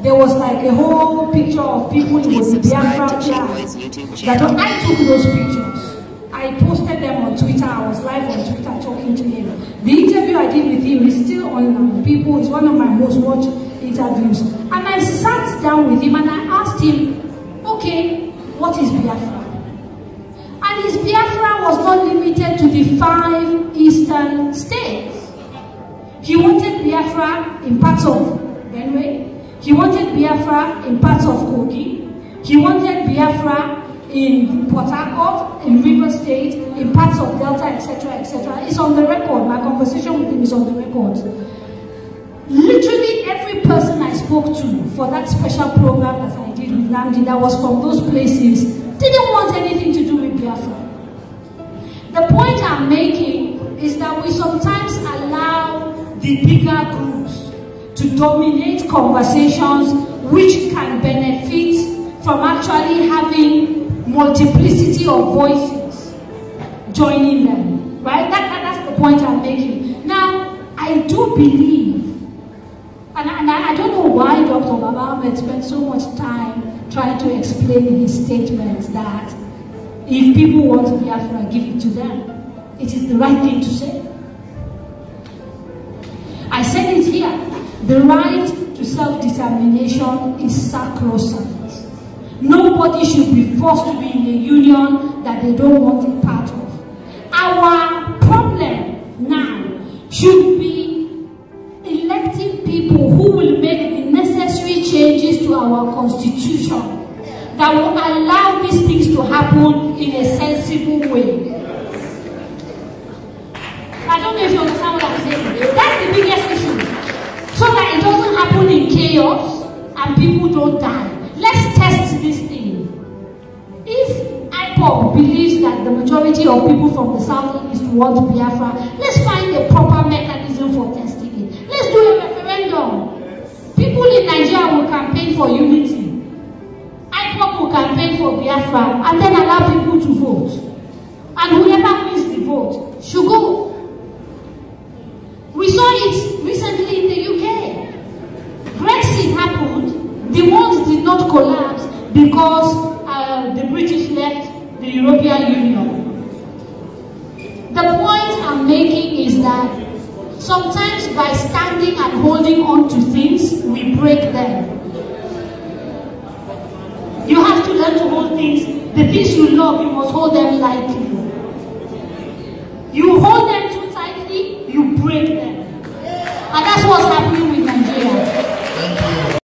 there was like a whole picture of people in the Biafra flag. That I took those pictures. I posted them on Twitter. I was live on Twitter talking to him. The interview I did with him is still on People. It's one of my most watched interviews. And I sat down with him and I asked him, okay, what is Biafra? And his Biafra was not limited to the 5 eastern states. He wanted Biafra in parts of Benue. He wanted Biafra in parts of Kogi. He wanted Biafra in Port Harcourt, in River State, in parts of Delta, etc., etc. It's on the record. My conversation with him is on the record. Literally every person I spoke to for that special program that I did with Nnamdi that was from those places didn't want anything to do with Biafra. The point I'm making is that we sometimes allow the bigger groups to dominate conversations which can benefit from actually having multiplicity of voices joining them, right? That's the point I'm making. Now, I do believe, and I don't know why Dr. Baba Ahmed spent so much time trying to explain in his statements that if people want Biafra, give it to them. It is the right thing to say. I said it here. The right to self-determination is sacrosanct. Nobody should be forced to be in a union that they don't want a part of. Our problem now should be electing people who will make the necessary changes to our constitution that will allow these things to happen in a sensible way. I don't know if you understand what I'm saying. That's the biggest issue. So that it doesn't happen in chaos and people don't die. Let's test this thing. If IPOB believes that the majority of people from the southeast want Biafra, let's find a proper mechanism for testing it. Let's do a referendum. People in Nigeria will campaign for unity. IPOB will campaign for Biafra and then allow people to vote. And whoever wins the vote should go. We saw it recently in the UK. Brexit happened. The world did not collapse because the British left the European Union. The point I'm making is that sometimes by standing and holding on to things,